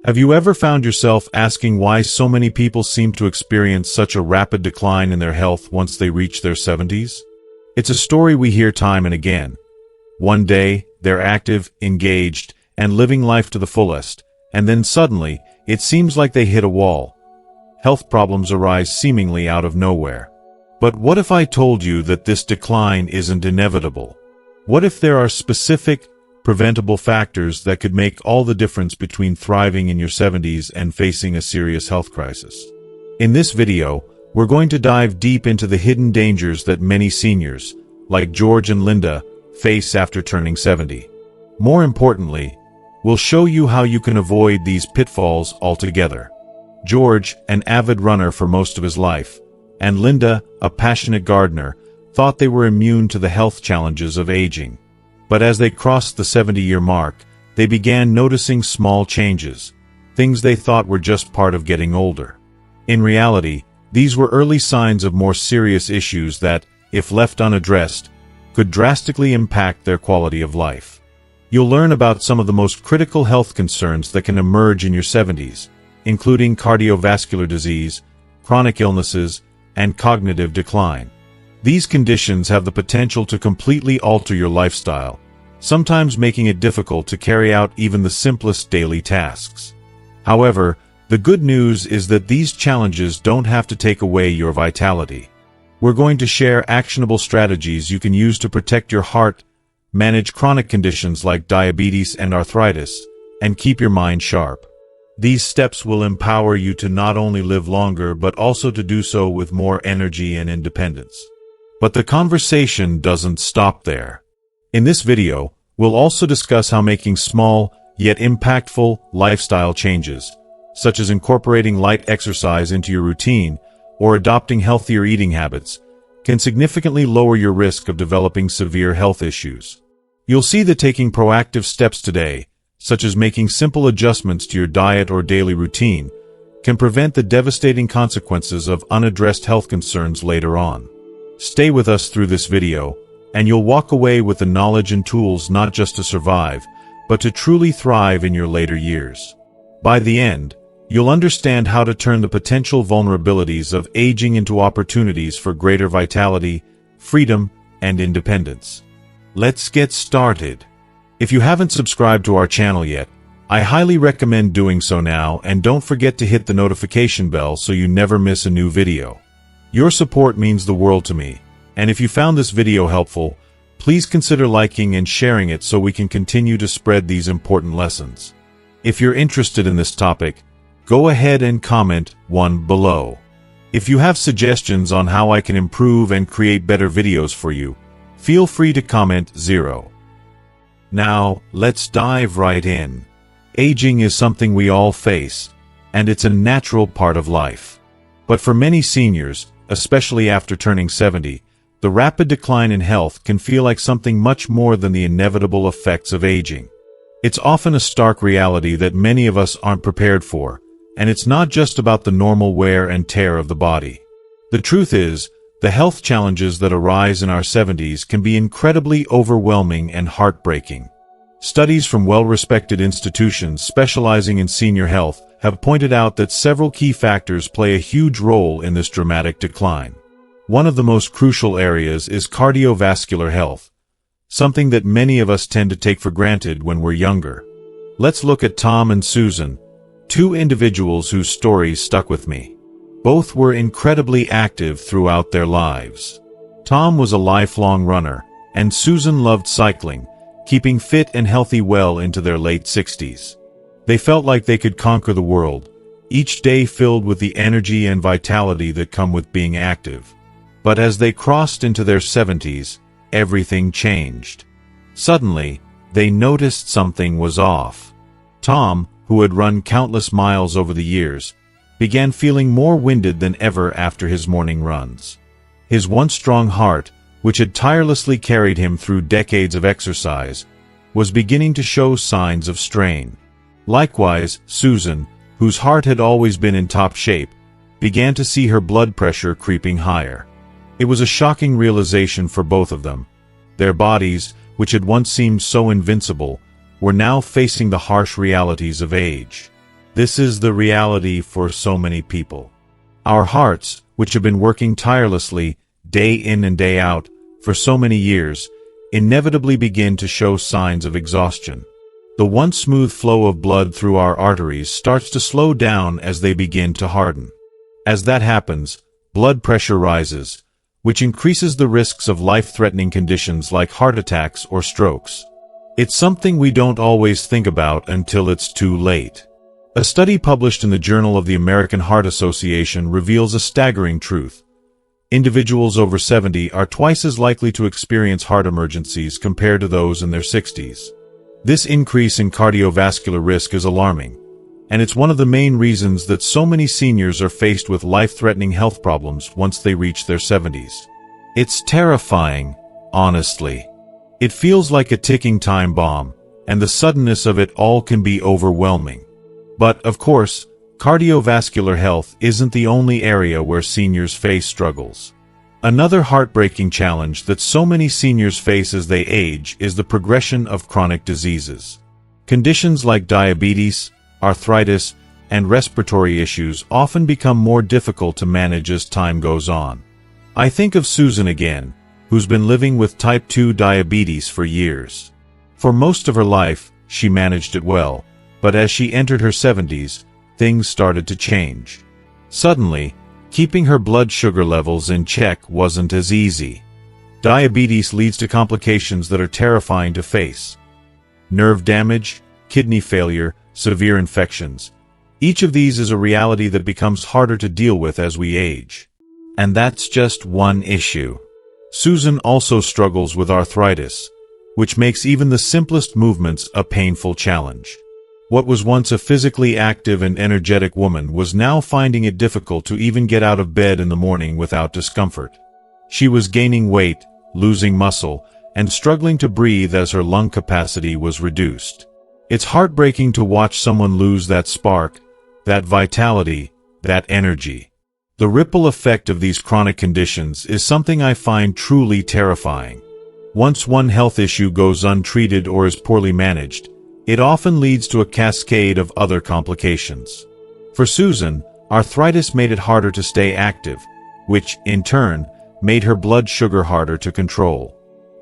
Have you ever found yourself asking why so many people seem to experience such a rapid decline in their health once they reach their 70s? It's a story we hear time and again. One day, they're active, engaged, and living life to the fullest, and then suddenly, it seems like they hit a wall. Health problems arise seemingly out of nowhere. But what if I told you that this decline isn't inevitable? What if there are specific, preventable factors that could make all the difference between thriving in your 70s and facing a serious health crisis? In this video, we're going to dive deep into the hidden dangers that many seniors, like George and Linda, face after turning 70. More importantly, we'll show you how you can avoid these pitfalls altogether. George, an avid runner for most of his life, and Linda, a passionate gardener, thought they were immune to the health challenges of aging. But as they crossed the 70-year mark, they began noticing small changes, things they thought were just part of getting older. In reality, these were early signs of more serious issues that, if left unaddressed, could drastically impact their quality of life. You'll learn about some of the most critical health concerns that can emerge in your 70s, including cardiovascular disease, chronic illnesses, and cognitive decline. These conditions have the potential to completely alter your lifestyle, sometimes making it difficult to carry out even the simplest daily tasks. However, the good news is that these challenges don't have to take away your vitality. We're going to share actionable strategies you can use to protect your heart, manage chronic conditions like diabetes and arthritis, and keep your mind sharp. These steps will empower you to not only live longer but also to do so with more energy and independence. But the conversation doesn't stop there. In this video, we'll also discuss how making small, yet impactful, lifestyle changes, such as incorporating light exercise into your routine or adopting healthier eating habits, can significantly lower your risk of developing severe health issues. You'll see that taking proactive steps today, such as making simple adjustments to your diet or daily routine, can prevent the devastating consequences of unaddressed health concerns later on. Stay with us through this video, and you'll walk away with the knowledge and tools not just to survive, but to truly thrive in your later years. By the end, you'll understand how to turn the potential vulnerabilities of aging into opportunities for greater vitality, freedom, and independence. Let's get started. If you haven't subscribed to our channel yet, I highly recommend doing so now, and don't forget to hit the notification bell so you never miss a new video. Your support means the world to me, and if you found this video helpful, please consider liking and sharing it so we can continue to spread these important lessons. If you're interested in this topic, go ahead and comment 1 below. If you have suggestions on how I can improve and create better videos for you, feel free to comment 0. Now, let's dive right in. Aging is something we all face, and it's a natural part of life. But for many seniors, especially after turning 70, the rapid decline in health can feel like something much more than the inevitable effects of aging. It's often a stark reality that many of us aren't prepared for, and it's not just about the normal wear and tear of the body. The truth is, the health challenges that arise in our 70s can be incredibly overwhelming and heartbreaking. Studies from well-respected institutions specializing in senior health have pointed out that several key factors play a huge role in this dramatic decline. One of the most crucial areas is cardiovascular health, something that many of us tend to take for granted when we're younger. Let's look at Tom and Susan, two individuals whose stories stuck with me. Both were incredibly active throughout their lives. Tom was a lifelong runner, and Susan loved cycling, keeping fit and healthy well into their late 60s. They felt like they could conquer the world, each day filled with the energy and vitality that come with being active. But as they crossed into their 70s, everything changed. Suddenly, they noticed something was off. Tom, who had run countless miles over the years, began feeling more winded than ever after his morning runs. His once strong heart, which had tirelessly carried him through decades of exercise, was beginning to show signs of strain. Likewise, Susan, whose heart had always been in top shape, began to see her blood pressure creeping higher. It was a shocking realization for both of them. Their bodies, which had once seemed so invincible, were now facing the harsh realities of age. This is the reality for so many people. Our hearts, which have been working tirelessly, day in and day out, for so many years, inevitably begin to show signs of exhaustion. The once smooth flow of blood through our arteries starts to slow down as they begin to harden. As that happens, blood pressure rises, which increases the risks of life-threatening conditions like heart attacks or strokes. It's something we don't always think about until it's too late. A study published in the Journal of the American Heart Association reveals a staggering truth. Individuals over 70 are twice as likely to experience heart emergencies compared to those in their 60s. This increase in cardiovascular risk is alarming, and it's one of the main reasons that so many seniors are faced with life-threatening health problems once they reach their 70s. It's terrifying, honestly. It feels like a ticking time bomb, and the suddenness of it all can be overwhelming. But, of course, cardiovascular health isn't the only area where seniors face struggles. Another heartbreaking challenge that so many seniors face as they age is the progression of chronic diseases. Conditions like diabetes, arthritis, and respiratory issues often become more difficult to manage as time goes on. I think of Susan again, who's been living with type 2 diabetes for years. For most of her life, she managed it well, but as she entered her 70s, things started to change. Suddenly, keeping her blood sugar levels in check wasn't as easy. Diabetes leads to complications that are terrifying to face. Nerve damage, kidney failure, severe infections. Each of these is a reality that becomes harder to deal with as we age. And that's just one issue. Susan also struggles with arthritis, which makes even the simplest movements a painful challenge. What was once a physically active and energetic woman was now finding it difficult to even get out of bed in the morning without discomfort. She was gaining weight, losing muscle, and struggling to breathe as her lung capacity was reduced. It's heartbreaking to watch someone lose that spark, that vitality, that energy. The ripple effect of these chronic conditions is something I find truly terrifying. Once one health issue goes untreated or is poorly managed, it often leads to a cascade of other complications. For Susan, arthritis made it harder to stay active, which, in turn, made her blood sugar harder to control.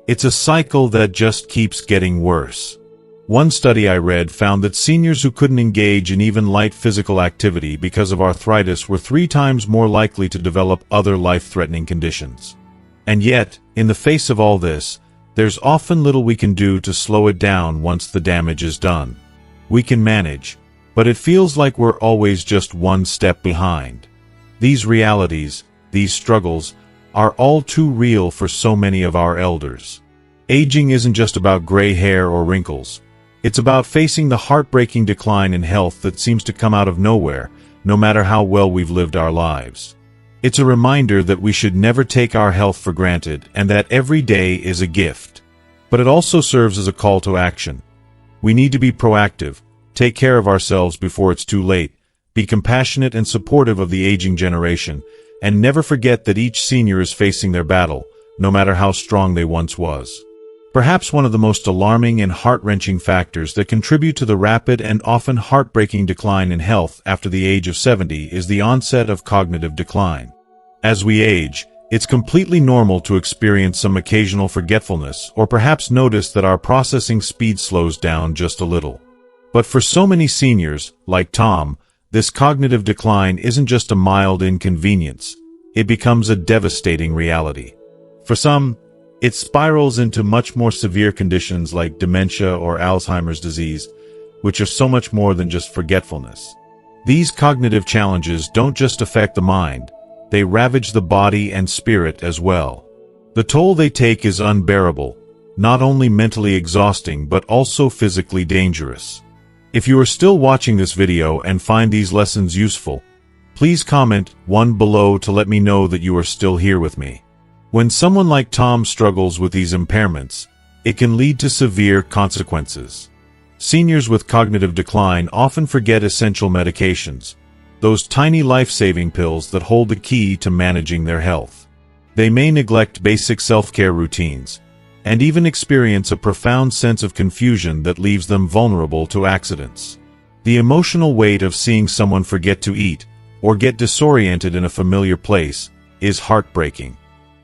It's a cycle that just keeps getting worse. One study I read found that seniors who couldn't engage in even light physical activity because of arthritis were 3 times more likely to develop other life-threatening conditions. And yet, in the face of all this, there's often little we can do to slow it down once the damage is done. We can manage, but it feels like we're always just one step behind. These realities, these struggles, are all too real for so many of our elders. Aging isn't just about gray hair or wrinkles. It's about facing the heartbreaking decline in health that seems to come out of nowhere, no matter how well we've lived our lives. It's a reminder that we should never take our health for granted and that every day is a gift. But it also serves as a call to action. We need to be proactive, take care of ourselves before it's too late, be compassionate and supportive of the aging generation, and never forget that each senior is facing their battle, no matter how strong they once was. Perhaps one of the most alarming and heart-wrenching factors that contribute to the rapid and often heartbreaking decline in health after the age of 70 is the onset of cognitive decline. As we age, it's completely normal to experience some occasional forgetfulness or perhaps notice that our processing speed slows down just a little. But for so many seniors, like Tom, this cognitive decline isn't just a mild inconvenience. It becomes a devastating reality. For some, it spirals into much more severe conditions like dementia or Alzheimer's disease, which are so much more than just forgetfulness. These cognitive challenges don't just affect the mind, they ravage the body and spirit as well. The toll they take is unbearable, not only mentally exhausting but also physically dangerous. If you are still watching this video and find these lessons useful, please comment 1 below to let me know that you are still here with me. When someone like Tom struggles with these impairments, it can lead to severe consequences. Seniors with cognitive decline often forget essential medications, those tiny life-saving pills that hold the key to managing their health. They may neglect basic self-care routines, and even experience a profound sense of confusion that leaves them vulnerable to accidents. The emotional weight of seeing someone forget to eat, or get disoriented in a familiar place, is heartbreaking.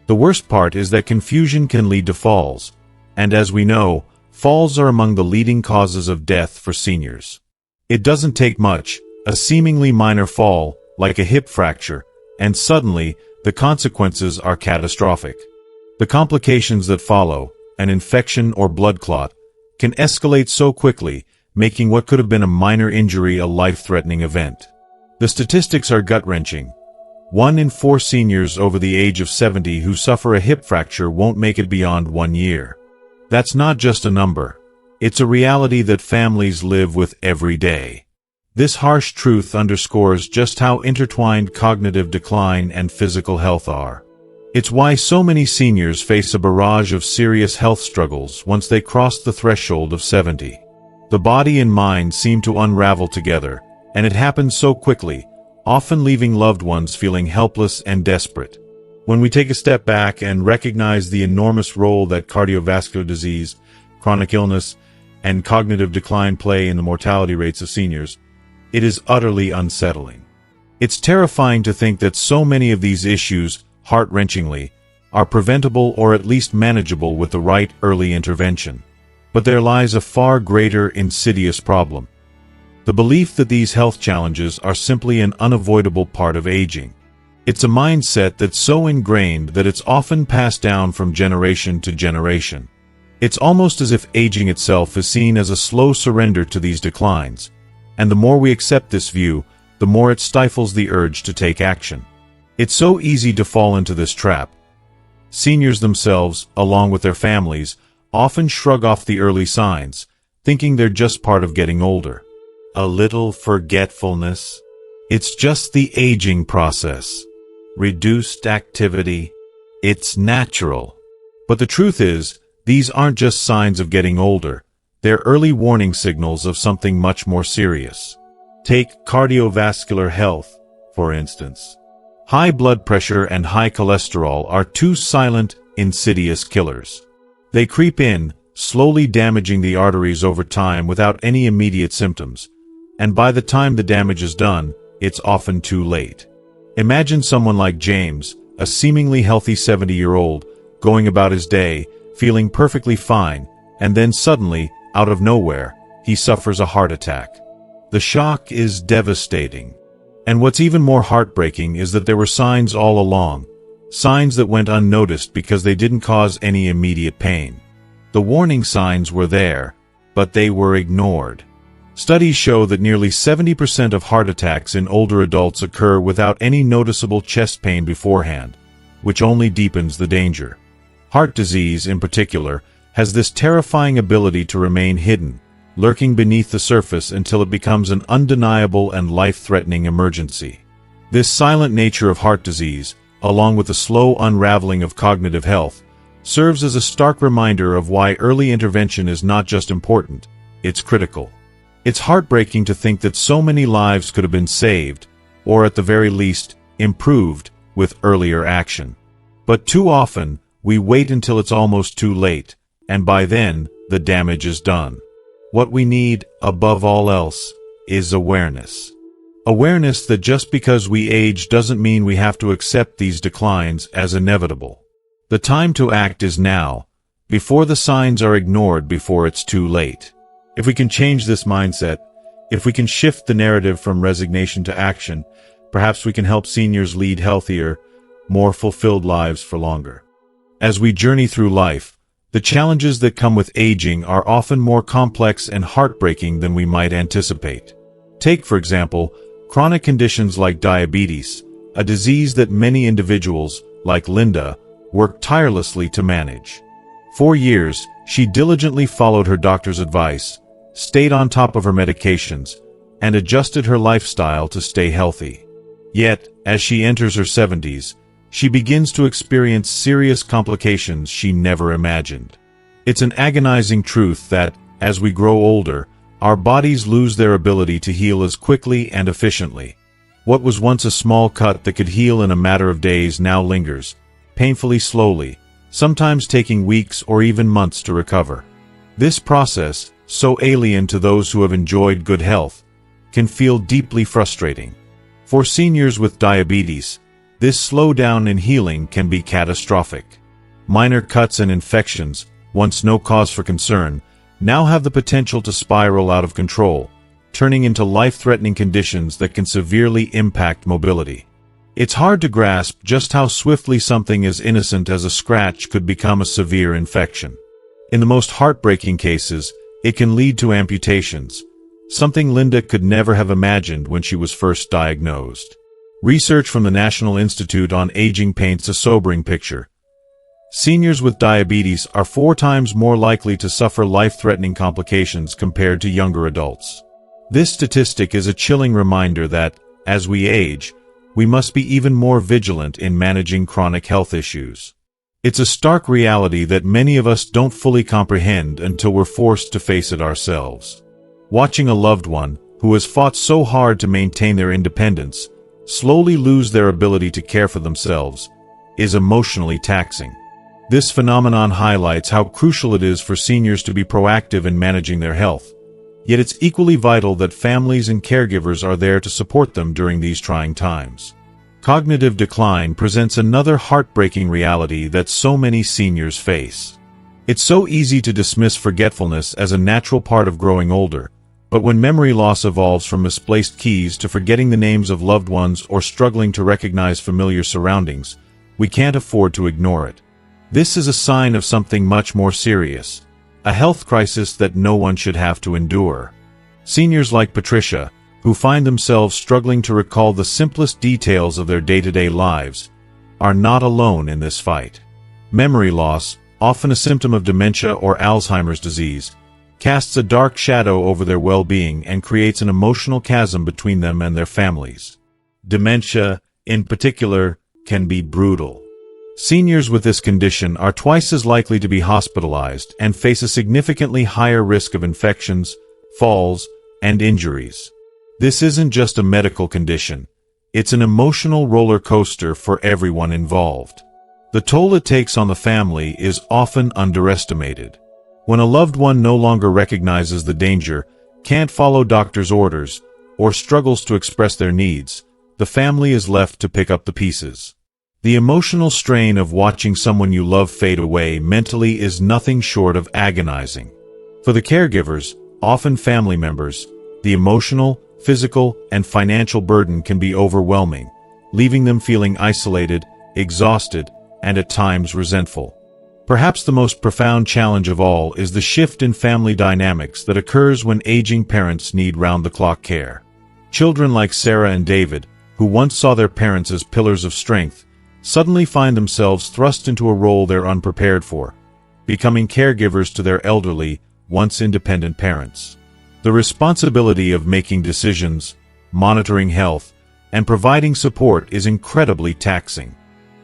The worst part is that confusion can lead to falls, and as we know, falls are among the leading causes of death for seniors. It doesn't take much, a seemingly minor fall, like a hip fracture, and suddenly, the consequences are catastrophic. The complications that follow, an infection or blood clot, can escalate so quickly, making what could have been a minor injury a life-threatening event. The statistics are gut-wrenching. 1 in 4 seniors over the age of 70 who suffer a hip fracture won't make it beyond 1 year. That's not just a number. It's a reality that families live with every day. This harsh truth underscores just how intertwined cognitive decline and physical health are. It's why so many seniors face a barrage of serious health struggles once they cross the threshold of 70. The body and mind seem to unravel together, and it happens so quickly, often leaving loved ones feeling helpless and desperate. When we take a step back and recognize the enormous role that cardiovascular disease, chronic illness, and cognitive decline play in the mortality rates of seniors, it is utterly unsettling. It's terrifying to think that so many of these issues, heart-wrenchingly, are preventable or at least manageable with the right early intervention. But there lies a far greater insidious problem. The belief that these health challenges are simply an unavoidable part of aging. It's a mindset that's so ingrained that it's often passed down from generation to generation. It's almost as if aging itself is seen as a slow surrender to these declines, and the more we accept this view, the more it stifles the urge to take action. It's so easy to fall into this trap. Seniors themselves, along with their families, often shrug off the early signs, thinking they're just part of getting older. A little forgetfulness. It's just the aging process. Reduced activity. It's natural. But the truth is, these aren't just signs of getting older. They're early warning signals of something much more serious. Take cardiovascular health, for instance. High blood pressure and high cholesterol are two silent, insidious killers. They creep in, slowly damaging the arteries over time without any immediate symptoms. And by the time the damage is done, it's often too late. Imagine someone like James, a seemingly healthy 70-year-old, going about his day, feeling perfectly fine, and then suddenly, out of nowhere, he suffers a heart attack. The shock is devastating. And what's even more heartbreaking is that there were signs all along, signs that went unnoticed because they didn't cause any immediate pain. The warning signs were there, but they were ignored. Studies show that nearly 70% of heart attacks in older adults occur without any noticeable chest pain beforehand, which only deepens the danger. Heart disease, in particular, has this terrifying ability to remain hidden, lurking beneath the surface until it becomes an undeniable and life-threatening emergency. This silent nature of heart disease, along with the slow unraveling of cognitive health, serves as a stark reminder of why early intervention is not just important, it's critical. It's heartbreaking to think that so many lives could have been saved, or at the very least, improved, with earlier action. But too often, we wait until it's almost too late, and by then, the damage is done. What we need, above all else, is awareness. Awareness that just because we age doesn't mean we have to accept these declines as inevitable. The time to act is now, before the signs are ignored before it's too late. If we can change this mindset, if we can shift the narrative from resignation to action, perhaps we can help seniors lead healthier, more fulfilled lives for longer. As we journey through life, the challenges that come with aging are often more complex and heartbreaking than we might anticipate. Take, for example, chronic conditions like diabetes, a disease that many individuals, like Linda, work tirelessly to manage. For years, she diligently followed her doctor's advice, stayed on top of her medications, and adjusted her lifestyle to stay healthy. Yet, as she enters her 70s, she begins to experience serious complications she never imagined. It's an agonizing truth that, as we grow older, our bodies lose their ability to heal as quickly and efficiently. What was once a small cut that could heal in a matter of days now lingers, painfully slowly, sometimes taking weeks or even months to recover. This process, so alien to those who have enjoyed good health, can feel deeply frustrating. For seniors with diabetes, this slowdown in healing can be catastrophic. Minor cuts and infections, once no cause for concern, now have the potential to spiral out of control, turning into life-threatening conditions that can severely impact mobility. It's hard to grasp just how swiftly something as innocent as a scratch could become a severe infection. In the most heartbreaking cases, it can lead to amputations, something Linda could never have imagined when she was first diagnosed. Research from the National Institute on Aging paints a sobering picture. Seniors with diabetes are 4 times more likely to suffer life-threatening complications compared to younger adults. This statistic is a chilling reminder that, as we age, we must be even more vigilant in managing chronic health issues. It's a stark reality that many of us don't fully comprehend until we're forced to face it ourselves. Watching a loved one, who has fought so hard to maintain their independence, slowly lose their ability to care for themselves, is emotionally taxing. This phenomenon highlights how crucial it is for seniors to be proactive in managing their health, yet it's equally vital that families and caregivers are there to support them during these trying times. Cognitive decline presents another heartbreaking reality that so many seniors face. It's so easy to dismiss forgetfulness as a natural part of growing older, but when memory loss evolves from misplaced keys to forgetting the names of loved ones or struggling to recognize familiar surroundings, we can't afford to ignore it. This is a sign of something much more serious, a health crisis that no one should have to endure. Seniors like Patricia, who find themselves struggling to recall the simplest details of their day-to-day lives, are not alone in this fight. Memory loss, often a symptom of dementia or Alzheimer's disease, casts a dark shadow over their well-being and creates an emotional chasm between them and their families. Dementia, in particular, can be brutal. Seniors with this condition are twice as likely to be hospitalized and face a significantly higher risk of infections, falls, and injuries. This isn't just a medical condition, it's an emotional roller coaster for everyone involved. The toll it takes on the family is often underestimated. When a loved one no longer recognizes the danger, can't follow doctor's orders, or struggles to express their needs, the family is left to pick up the pieces. The emotional strain of watching someone you love fade away mentally is nothing short of agonizing. For the caregivers, often family members, the emotional, physical, and financial burden can be overwhelming, leaving them feeling isolated, exhausted, and at times resentful. Perhaps the most profound challenge of all is the shift in family dynamics that occurs when aging parents need round-the-clock care. Children like Sarah and David, who once saw their parents as pillars of strength, suddenly find themselves thrust into a role they're unprepared for, becoming caregivers to their elderly, once independent parents. The responsibility of making decisions, monitoring health, and providing support is incredibly taxing.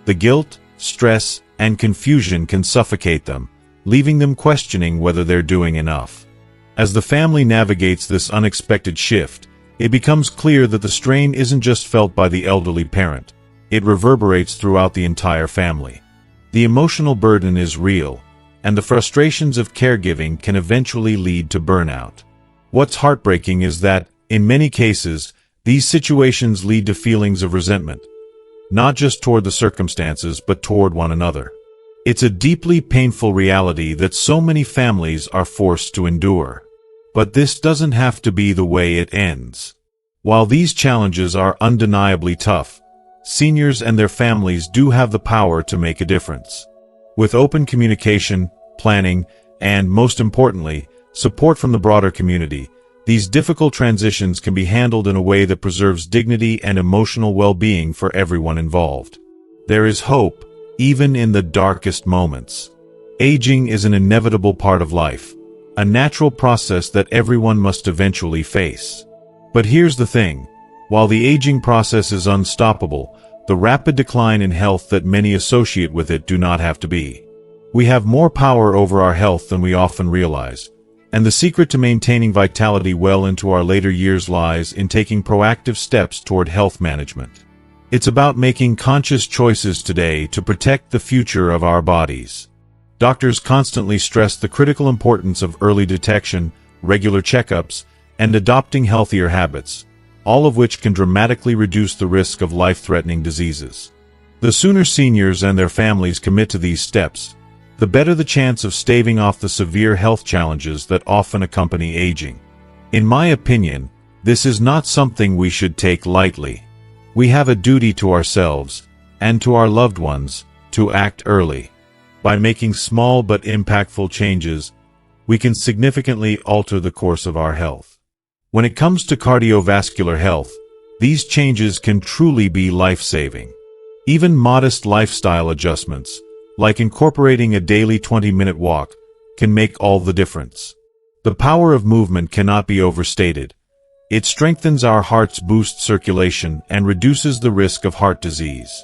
The guilt, stress, and confusion can suffocate them, leaving them questioning whether they're doing enough. As the family navigates this unexpected shift, it becomes clear that the strain isn't just felt by the elderly parent, it reverberates throughout the entire family. The emotional burden is real, and the frustrations of caregiving can eventually lead to burnout. What's heartbreaking is that, in many cases, these situations lead to feelings of resentment, not just toward the circumstances but toward one another. It's a deeply painful reality that so many families are forced to endure. But this doesn't have to be the way it ends. While these challenges are undeniably tough, seniors and their families do have the power to make a difference. With open communication, planning, and, most importantly, support from the broader community, these difficult transitions can be handled in a way that preserves dignity and emotional well-being for everyone involved. There is hope, even in the darkest moments. Aging is an inevitable part of life, a natural process that everyone must eventually face. But here's the thing. While the aging process is unstoppable, the rapid decline in health that many associate with it do not have to be. We have more power over our health than we often realize, and the secret to maintaining vitality well into our later years lies in taking proactive steps toward health management. It's about making conscious choices today to protect the future of our bodies. Doctors constantly stress the critical importance of early detection, regular checkups, and adopting healthier habits, all of which can dramatically reduce the risk of life-threatening diseases. The sooner seniors and their families commit to these steps, the better the chance of staving off the severe health challenges that often accompany aging. In my opinion, this is not something we should take lightly. We have a duty to ourselves, and to our loved ones, to act early. By making small but impactful changes, we can significantly alter the course of our health. When it comes to cardiovascular health, these changes can truly be life-saving. Even modest lifestyle adjustments, like incorporating a daily 20-minute walk, can make all the difference. The power of movement cannot be overstated. It strengthens our heart's boosts circulation and reduces the risk of heart disease.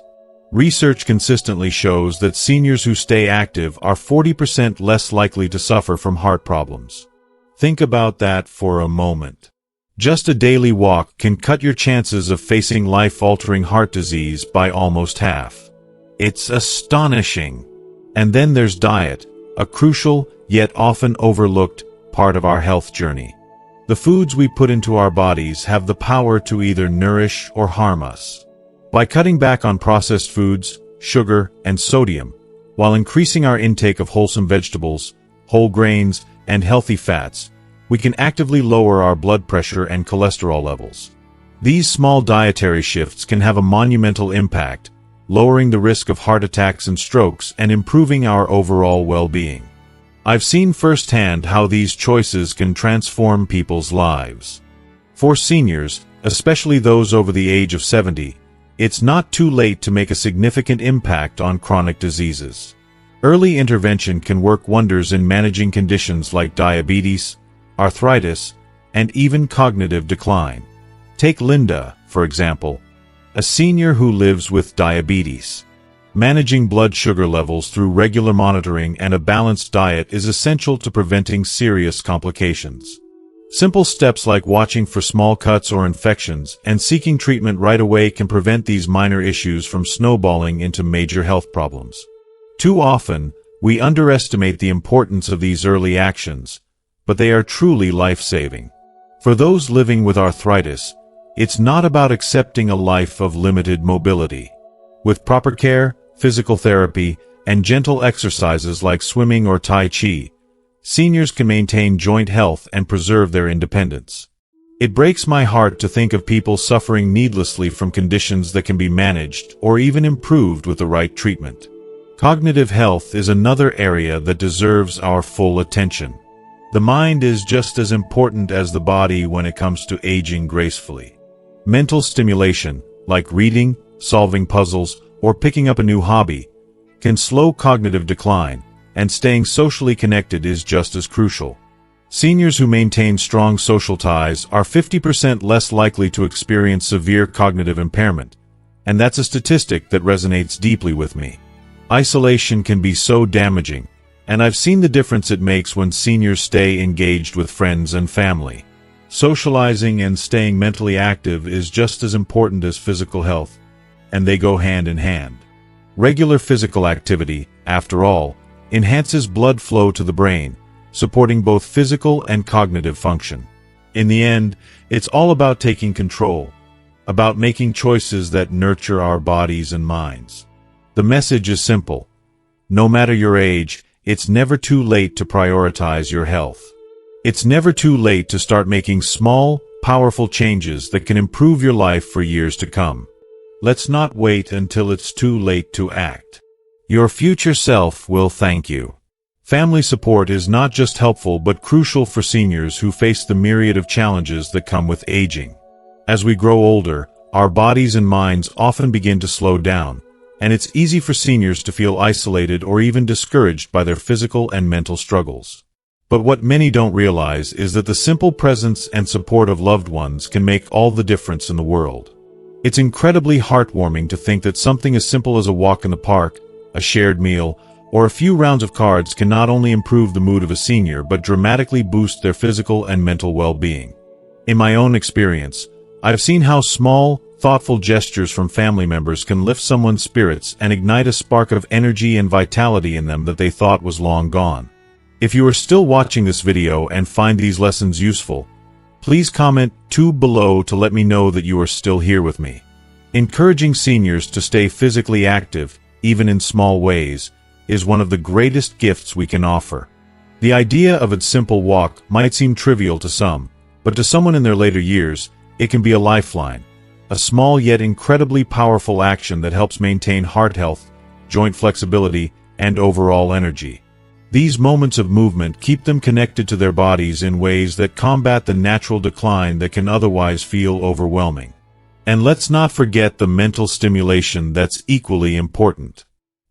Research consistently shows that seniors who stay active are 40% less likely to suffer from heart problems. Think about that for a moment. Just a daily walk can cut your chances of facing life-altering heart disease by almost half. It's astonishing. And then there's diet, a crucial, yet often overlooked, part of our health journey. The foods we put into our bodies have the power to either nourish or harm us. By cutting back on processed foods, sugar, and sodium, while increasing our intake of wholesome vegetables, whole grains, and healthy fats, we can actively lower our blood pressure and cholesterol levels. These small dietary shifts can have a monumental impact, lowering the risk of heart attacks and strokes and improving our overall well-being. I've seen firsthand how these choices can transform people's lives. For seniors, especially those over the age of 70, it's not too late to make a significant impact on chronic diseases. Early intervention can work wonders in managing conditions like diabetes, arthritis, and even cognitive decline. Take Linda, for example, a senior who lives with diabetes. Managing blood sugar levels through regular monitoring and a balanced diet is essential to preventing serious complications. Simple steps like watching for small cuts or infections and seeking treatment right away can prevent these minor issues from snowballing into major health problems. Too often, we underestimate the importance of these early actions, but they are truly life-saving. For those living with arthritis, it's not about accepting a life of limited mobility. With proper care, physical therapy, and gentle exercises like swimming or Tai Chi, seniors can maintain joint health and preserve their independence. It breaks my heart to think of people suffering needlessly from conditions that can be managed or even improved with the right treatment. Cognitive health is another area that deserves our full attention. The mind is just as important as the body when it comes to aging gracefully. Mental stimulation, like reading, solving puzzles, or picking up a new hobby, can slow cognitive decline, and staying socially connected is just as crucial. Seniors who maintain strong social ties are 50% less likely to experience severe cognitive impairment, and that's a statistic that resonates deeply with me. Isolation can be so damaging, and I've seen the difference it makes when seniors stay engaged with friends and family. Socializing and staying mentally active is just as important as physical health, and they go hand in hand. Regular physical activity, after all, enhances blood flow to the brain, supporting both physical and cognitive function. In the end, it's all about taking control, about making choices that nurture our bodies and minds. The message is simple. No matter your age, it's never too late to prioritize your health. It's never too late to start making small, powerful changes that can improve your life for years to come. Let's not wait until it's too late to act. Your future self will thank you. Family support is not just helpful but crucial for seniors who face the myriad of challenges that come with aging. As we grow older, our bodies and minds often begin to slow down, and it's easy for seniors to feel isolated or even discouraged by their physical and mental struggles. But what many don't realize is that the simple presence and support of loved ones can make all the difference in the world. It's incredibly heartwarming to think that something as simple as a walk in the park, a shared meal, or a few rounds of cards can not only improve the mood of a senior but dramatically boost their physical and mental well-being. In my own experience, I've seen how small, thoughtful gestures from family members can lift someone's spirits and ignite a spark of energy and vitality in them that they thought was long gone. If you are still watching this video and find these lessons useful, Please comment 2 below to let me know that you are still here with me. Encouraging seniors to stay physically active, even in small ways, is one of the greatest gifts we can offer. The idea of a simple walk might seem trivial to some, but to someone in their later years, it can be a lifeline. A small yet incredibly powerful action that helps maintain heart health, joint flexibility, and overall energy. These moments of movement keep them connected to their bodies in ways that combat the natural decline that can otherwise feel overwhelming. And let's not forget the mental stimulation that's equally important.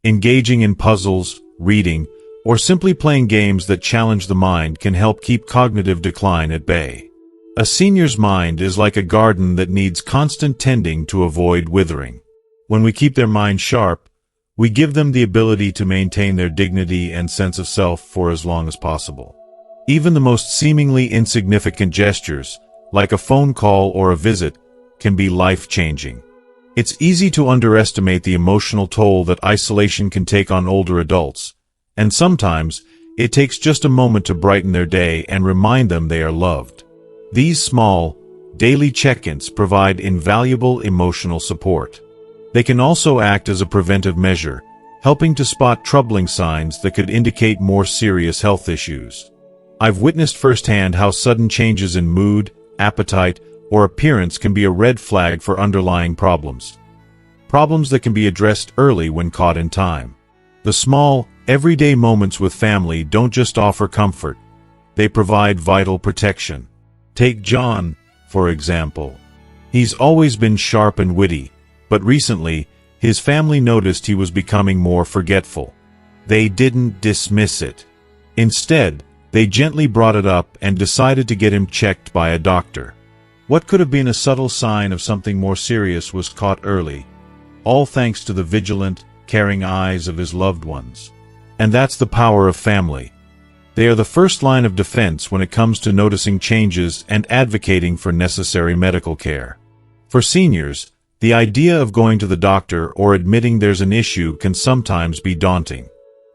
Engaging in puzzles, reading, or simply playing games that challenge the mind can help keep cognitive decline at bay. A senior's mind is like a garden that needs constant tending to avoid withering. When we keep their mind sharp, we give them the ability to maintain their dignity and sense of self for as long as possible. Even the most seemingly insignificant gestures, like a phone call or a visit, can be life-changing. It's easy to underestimate the emotional toll that isolation can take on older adults, and sometimes it takes just a moment to brighten their day and remind them they are loved. These small, daily check-ins provide invaluable emotional support. They can also act as a preventive measure, helping to spot troubling signs that could indicate more serious health issues. I've witnessed firsthand how sudden changes in mood, appetite, or appearance can be a red flag for underlying problems. Problems that can be addressed early when caught in time. The small, everyday moments with family don't just offer comfort, they provide vital protection. Take John, for example. He's always been sharp and witty, but recently, his family noticed he was becoming more forgetful. They didn't dismiss it. Instead, they gently brought it up and decided to get him checked by a doctor. What could have been a subtle sign of something more serious was caught early, all thanks to the vigilant, caring eyes of his loved ones. And that's the power of family. They are the first line of defense when it comes to noticing changes and advocating for necessary medical care. For seniors, the idea of going to the doctor or admitting there's an issue can sometimes be daunting.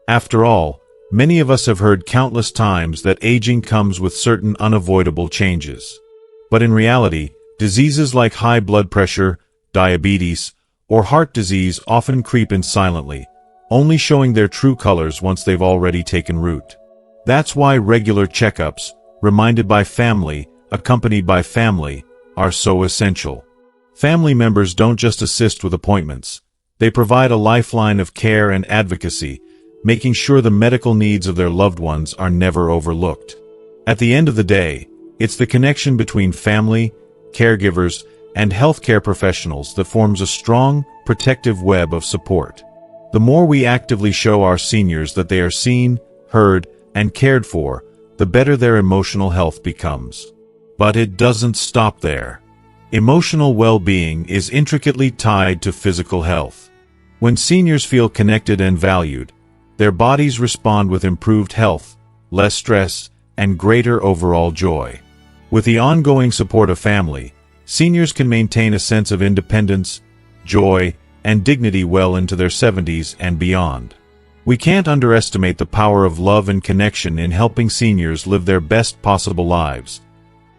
After all, many of us have heard countless times that aging comes with certain unavoidable changes. But in reality, diseases like high blood pressure, diabetes, or heart disease often creep in silently, only showing their true colors once they've already taken root. That's why regular checkups, reminded by family, accompanied by family, are so essential. Family members don't just assist with appointments. They provide a lifeline of care and advocacy, making sure the medical needs of their loved ones are never overlooked. At the end of the day, it's the connection between family, caregivers, and healthcare professionals that forms a strong, protective web of support. The more we actively show our seniors that they are seen, heard, and cared for, the better their emotional health becomes. But it doesn't stop there. Emotional well-being is intricately tied to physical health. When seniors feel connected and valued, their bodies respond with improved health, less stress, and greater overall joy. With the ongoing support of family, seniors can maintain a sense of independence, joy, and dignity well into their 70s and beyond. We can't underestimate the power of love and connection in helping seniors live their best possible lives.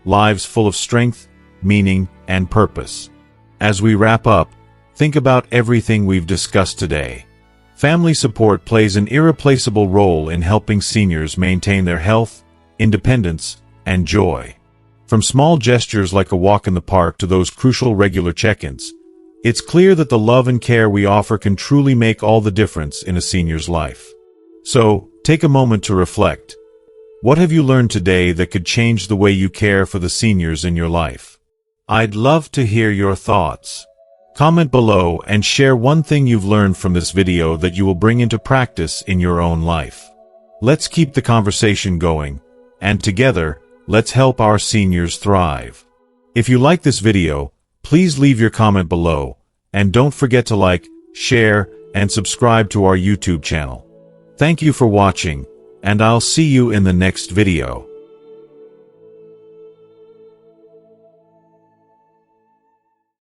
Lives full of strength, meaning, and purpose. As we wrap up, think about everything we've discussed today. Family support plays an irreplaceable role in helping seniors maintain their health, independence, and joy. From small gestures like a walk in the park to those crucial regular check-ins, it's clear that the love and care we offer can truly make all the difference in a senior's life. So, take a moment to reflect. What have you learned today that could change the way you care for the seniors in your life? I'd love to hear your thoughts. Comment below and share one thing you've learned from this video that you will bring into practice in your own life. Let's keep the conversation going, and together, let's help our seniors thrive. If you like this video, please leave your comment below, and don't forget to like, share, and subscribe to our YouTube channel. Thank you for watching, and I'll see you in the next video.